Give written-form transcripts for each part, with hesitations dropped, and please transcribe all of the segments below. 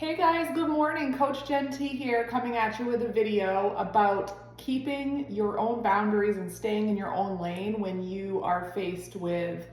Hey guys, good morning. Coach Jen T here, coming at you with a video about keeping your own boundaries and staying in your own lane when you are faced with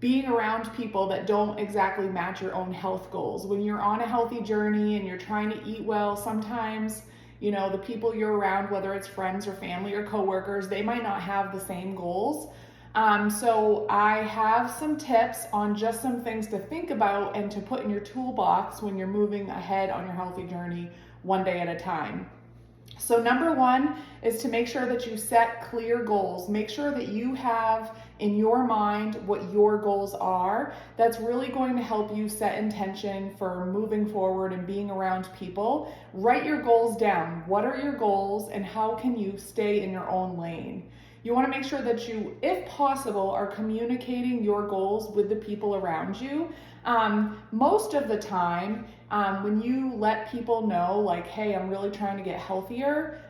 being around people that don't exactly match your own health goals. When you're on a healthy journey and you're trying to eat well, sometimes, the people you're around, whether it's friends or family or coworkers, they might not have the same goals. So I have some tips on just some things to think about and to put in your toolbox when you're moving ahead on your healthy journey one day at a time. So number one is to make sure that you set clear goals. Make sure that you have in your mind what your goals are. That's really going to help you set intention for moving forward and being around people. Write your goals down. What are your goals and how can you stay in your own lane? You want to make sure that you, if possible, are communicating your goals with the people around you. Most of the time, when you let people know, like, hey, I'm really trying to get healthier,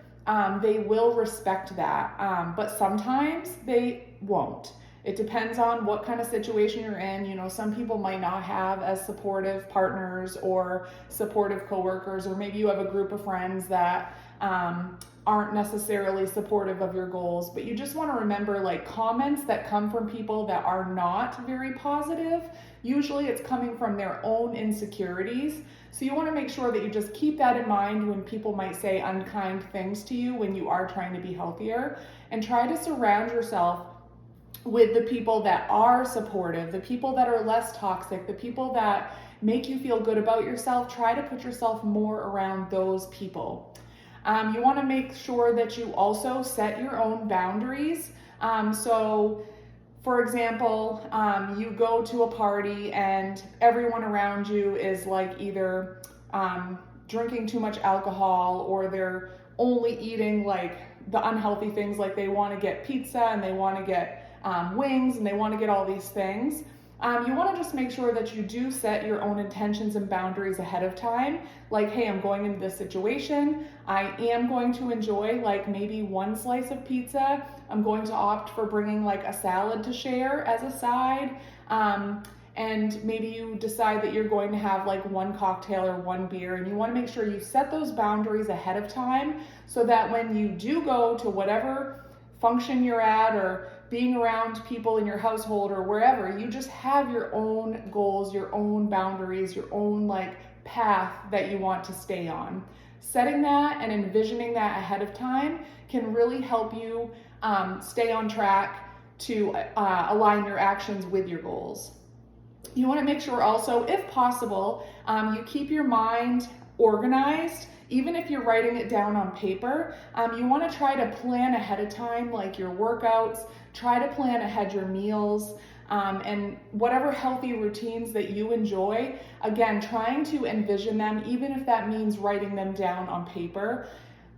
they will respect that. But sometimes they won't. It depends on what kind of situation you're in. Some people might not have as supportive partners or supportive coworkers, or maybe you have a group of friends that aren't necessarily supportive of your goals. But you just want to remember, like, comments that come from people that are not very positive, usually it's coming from their own insecurities. So you want to make sure that you just keep that in mind when people might say unkind things to you when you are trying to be healthier, and try to surround yourself with the people that are supportive, the people that are less toxic, the people that make you feel good about yourself. Try to put yourself more around those people. You want to make sure that you also set your own boundaries. So for example, you go to a party and everyone around you is like either drinking too much alcohol, or they're only eating like the unhealthy things, like they want to get pizza and they want to get wings and they want to get all these things. You want to just make sure that you do set your own intentions and boundaries ahead of time. Like, hey, I'm going into this situation. I am going to enjoy like maybe one slice of pizza. I'm going to opt for bringing like a salad to share as a side. And maybe you decide that you're going to have like one cocktail or one beer, and you want to make sure you set those boundaries ahead of time so that when you do go to whatever function you're at, or being around people in your household or wherever, you just have your own goals, your own boundaries, your own like path that you want to stay on. Setting that and envisioning that ahead of time can really help you stay on track to align your actions with your goals. You want to make sure also, if possible, you keep your mind organized. Even if you're writing it down on paper, you want to try to plan ahead of time, like your workouts. Try to plan ahead your meals, and whatever healthy routines that you enjoy. Again, trying to envision them, even if that means writing them down on paper.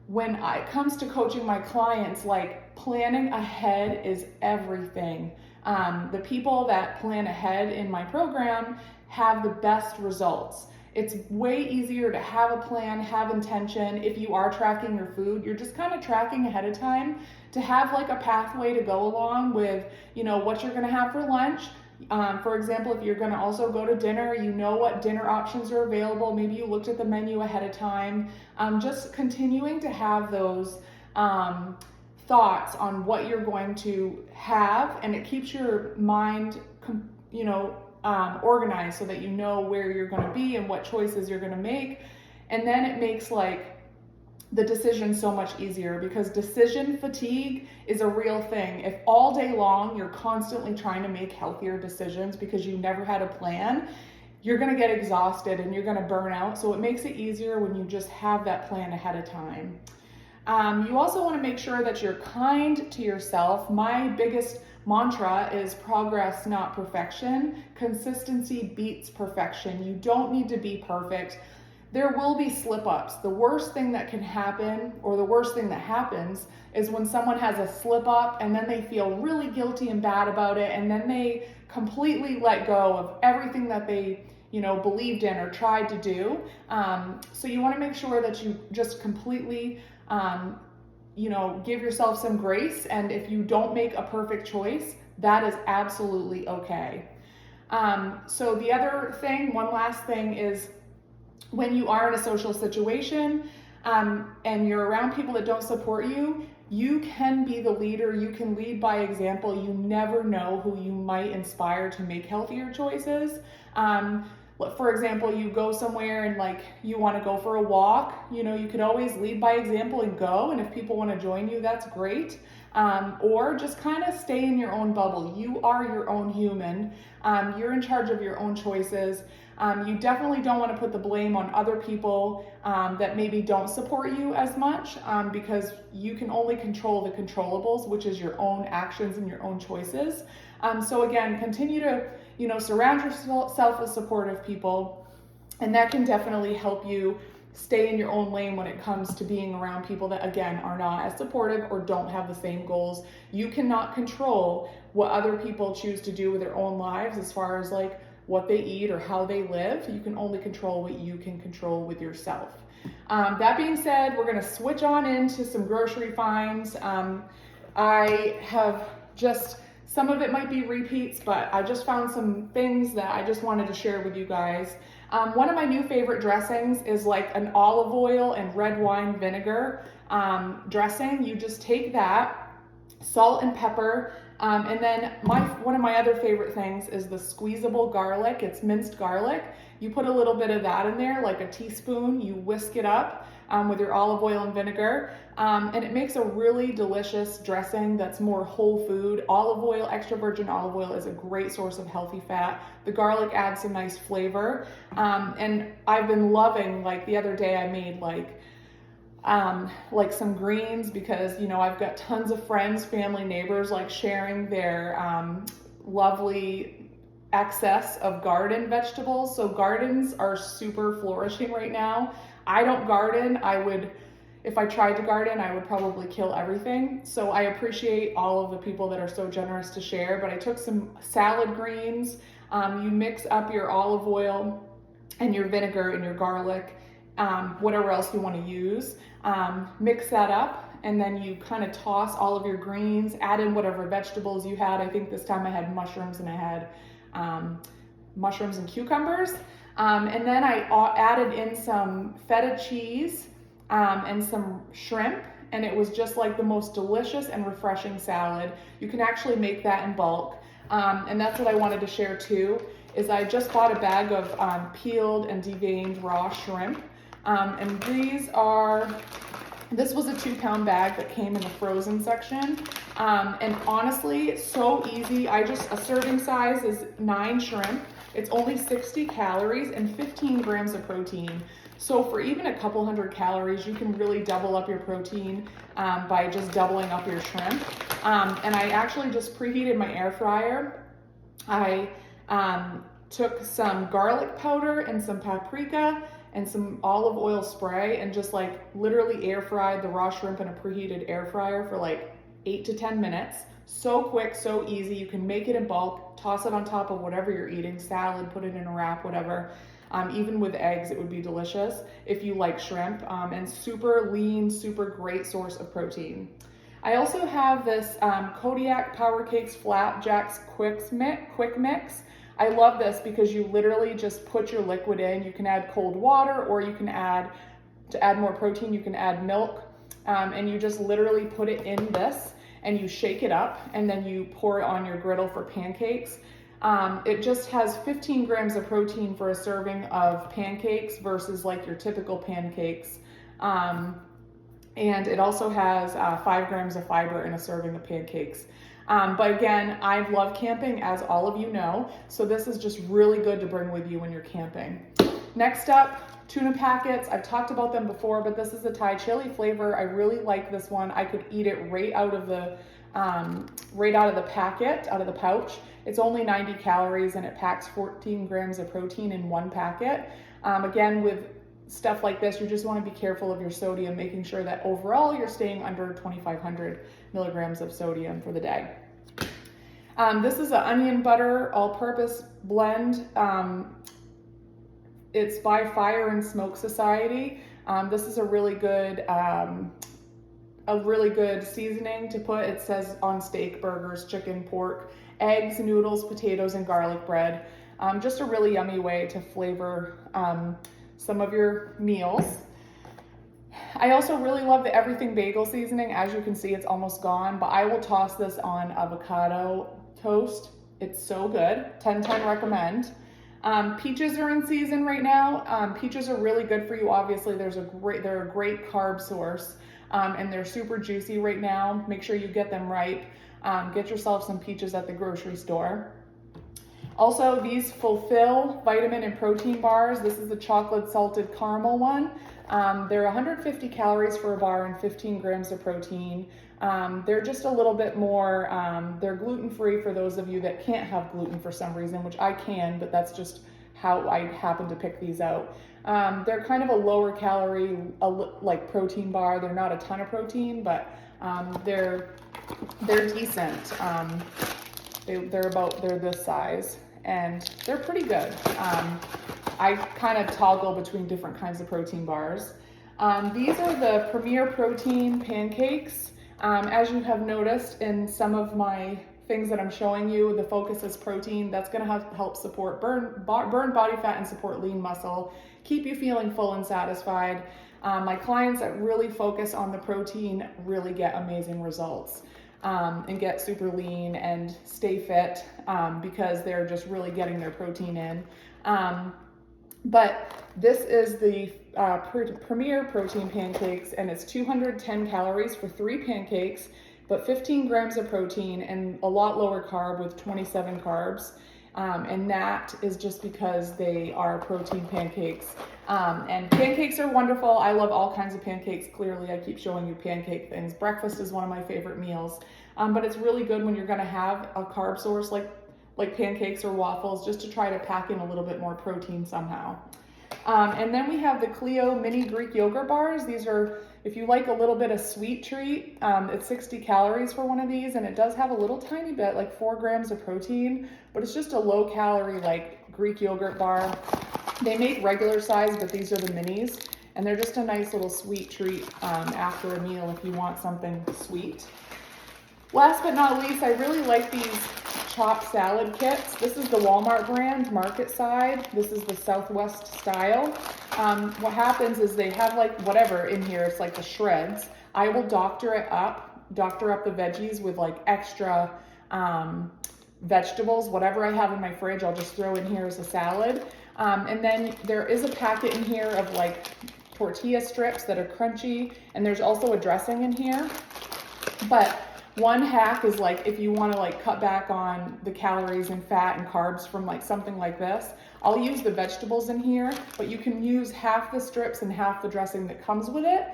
When it comes to coaching my clients, like, planning ahead is everything. The people that plan ahead in my program have the best results. It's way easier to have a plan, have intention. If you are tracking your food, you're just kind of tracking ahead of time to have like a pathway to go along with, what you're going to have for lunch. For example, if you're going to also go to dinner, you know what dinner options are available. Maybe you looked at the menu ahead of time. Just continuing to have those thoughts on what you're going to have, and it keeps your mind, organized so that you know where you're going to be and what choices you're going to make. And then it makes like the decision so much easier, because decision fatigue is a real thing. If all day long you're constantly trying to make healthier decisions because you never had a plan, you're going to get exhausted and you're going to burn out. So it makes it easier when you just have that plan ahead of time. You also want to make sure that you're kind to yourself. My biggest mantra is progress, not perfection. Consistency beats perfection. You don't need to be perfect. There will be slip-ups. The worst thing that can happen, or the worst thing that happens, is when someone has a slip-up and then they feel really guilty and bad about it, and then they completely let go of everything that they believed in or tried to do. So you want to make sure that you just completely give yourself some grace, and if you don't make a perfect choice, that is absolutely okay. So the other thing, one last thing, is when you are in a social situation and you're around people that don't support you, you can be the leader. You can lead by example. You never know who you might inspire to make healthier choices. For example, you go somewhere and like you want to go for a walk, you know, you could always lead by example and go. And if people want to join you, that's great. Or just kind of stay in your own bubble. You are your own human. You're in charge of your own choices. You definitely don't want to put the blame on other people that maybe don't support you as much, because you can only control the controllables, which is your own actions and your own choices. So again, continue to, you know, surround yourself with supportive people, and that can definitely help you stay in your own lane when it comes to being around people that, again, are not as supportive or don't have the same goals. You cannot control what other people choose to do with their own lives as far as like what they eat or how they live. You can only control what you can control with yourself. That being said, we're gonna switch on into some grocery finds. I have just, some of it might be repeats, but I just found some things that I just wanted to share with you guys. One of my new favorite dressings is like an olive oil and red wine vinegar dressing. You just take that, salt and pepper, and then one of my other favorite things is the squeezable garlic. It's minced garlic. You put a little bit of that in there, like a teaspoon. You whisk it up with your olive oil and vinegar, and it makes a really delicious dressing that's more whole food. Olive oil, extra virgin olive oil, is a great source of healthy fat. The garlic adds some nice flavor, and I've been loving, like the other day I made like some greens, because you know I've got tons of friends, family, neighbors like sharing their lovely excess of garden vegetables. So gardens are super flourishing right now. I don't garden. If I tried to garden, I would probably kill everything. So I appreciate all of the people that are so generous to share. But I took some salad greens. You mix up your olive oil and your vinegar and your garlic, whatever else you want to use. Mix that up, and then you kind of toss all of your greens, add in whatever vegetables you had. I think this time I had mushrooms, and I had mushrooms and cucumbers. And then I added in some feta cheese and some shrimp, and it was just like the most delicious and refreshing salad. You can actually make that in bulk. And that's what I wanted to share too, is I just bought a bag of peeled and deveined raw shrimp. And this was a 2-pound bag that came in the frozen section. And honestly, it's so easy. A serving size is 9 shrimp. It's only 60 calories and 15 grams of protein. So for even a couple hundred calories, you can really double up your protein by just doubling up your shrimp. And I actually just preheated my air fryer. I took some garlic powder and some paprika and some olive oil spray, and just like literally air fried the raw shrimp in a preheated air fryer for like 8 to 10 minutes. So quick, so easy. You can make it in bulk, toss it on top of whatever you're eating, salad, put it in a wrap, whatever. Even with eggs, it would be delicious if you like shrimp, and super lean, super great source of protein. I also have this Kodiak Power Cakes Flapjacks Quick Mix. I love this because you literally just put your liquid in. You can add cold water, or you can to add more protein, you can add milk, and you just literally put it in this and you shake it up, and then you pour it on your griddle for pancakes. It just has 15 grams of protein for a serving of pancakes versus like your typical pancakes. And it also has 5 grams of fiber in a serving of pancakes. But again, I love camping, as all of you know, so this is just really good to bring with you when you're camping. Next up, tuna packets. I've talked about them before, but this is a Thai chili flavor. I really like this one. I could eat it right out of the packet, out of the pouch. It's only 90 calories and it packs 14 grams of protein in one packet. Again, with stuff like this, you just want to be careful of your sodium, making sure that overall you're staying under 2,500 milligrams of sodium for the day. This is an onion butter all-purpose blend. It's by Fire and Smoke Society. This is a really good seasoning to put. It says on steak, burgers, chicken, pork, eggs, noodles, potatoes, and garlic bread. Just a really yummy way to flavor some of your meals. I also really love the everything bagel seasoning. As you can see, it's almost gone, but I will toss this on avocado toast. It's so good. 10/10 recommend. Peaches are in season right now. Peaches are really good for you. Obviously, they're a great carb source, and they're super juicy right now. Make sure you get them ripe. Get yourself some peaches at the grocery store. Also, these Fulfill vitamin and protein bars. This is the chocolate salted caramel one. They're 150 calories for a bar and 15 grams of protein. They're just a little bit more, they're gluten-free for those of you that can't have gluten for some reason, which I can, but that's just how I happen to pick these out. They're kind of a lower calorie, like protein bar. They're not a ton of protein, but they're decent. They're this size, and they're pretty good. I kind of toggle between different kinds of protein bars. These are the Premier Protein pancakes. As you have noticed in some of my things that I'm showing you, the focus is protein. That's going to help support burn body fat and support lean muscle, keep you feeling full and satisfied. My clients that really focus on the protein really get amazing results. And get super lean and stay fit because they're just really getting their protein in. But this is the Premier Protein pancakes, and it's 210 calories for 3 pancakes, but 15 grams of protein and a lot lower carb with 27 carbs. And that is just because they are protein pancakes. And pancakes are wonderful. I love all kinds of pancakes. Clearly, I keep showing you pancake things. Breakfast is one of my favorite meals. But it's really good when you're gonna have a carb source like pancakes or waffles, just to try to pack in a little bit more protein somehow. And then we have the Clio mini Greek yogurt bars. These are, if you like a little bit of sweet treat, it's 60 calories for one of these, and it does have a little tiny bit, like 4 grams of protein, but it's just a low calorie, like Greek yogurt bar. They make regular size, but these are the minis, and they're just a nice little sweet treat after a meal if you want something sweet. Last but not least, I really like these chopped salad kits. This is the Walmart brand, Market Side. This is the Southwest style. What happens is they have like whatever in here, it's like the shreds. I will doctor up the veggies with like extra vegetables. Whatever I have in my fridge, I'll just throw in here as a salad. And then there is a packet in here of like tortilla strips that are crunchy, and there's also a dressing in here. But one hack is like, if you want to like cut back on the calories and fat and carbs from like something like this, I'll use the vegetables in here, but you can use half the strips and half the dressing that comes with it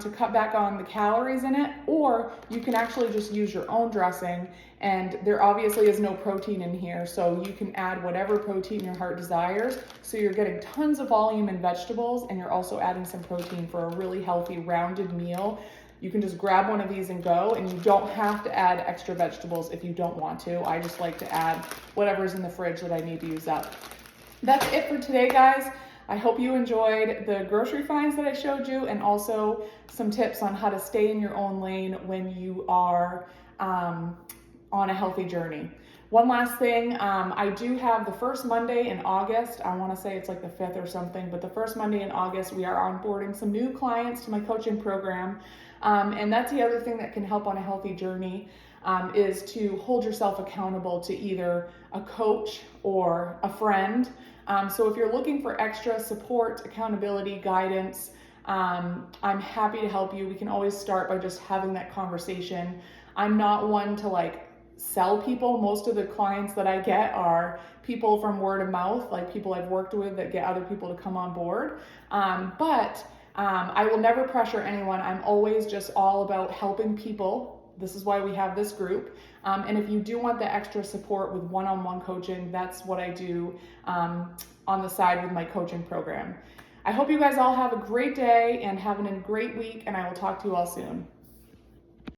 to cut back on the calories in it, or you can actually just use your own dressing, and there obviously is no protein in here, so you can add whatever protein your heart desires. So you're getting tons of volume in vegetables, and you're also adding some protein for a really healthy rounded meal. You can just grab one of these and go, and you don't have to add extra vegetables if you don't want to. I just like to add whatever's in the fridge that I need to use up. That's it for today, guys. I hope you enjoyed the grocery finds that I showed you, and also some tips on how to stay in your own lane when you are on a healthy journey. One last thing, I do have the first Monday in August. I want to say it's like the 5th or something, but the first Monday in August, we are onboarding some new clients to my coaching program. And that's the other thing that can help on a healthy journey, is to hold yourself accountable to either a coach or a friend. So if you're looking for extra support, accountability, guidance, I'm happy to help you. We can always start by just having that conversation. I'm not one to like sell people. Most of the clients that I get are people from word of mouth, like people I've worked with that get other people to come on board. But I will never pressure anyone. I'm always just all about helping people. This is why we have this group. And if you do want the extra support with one-on-one coaching, that's what I do on the side with my coaching program. I hope you guys all have a great day and having a great week, and I will talk to you all soon.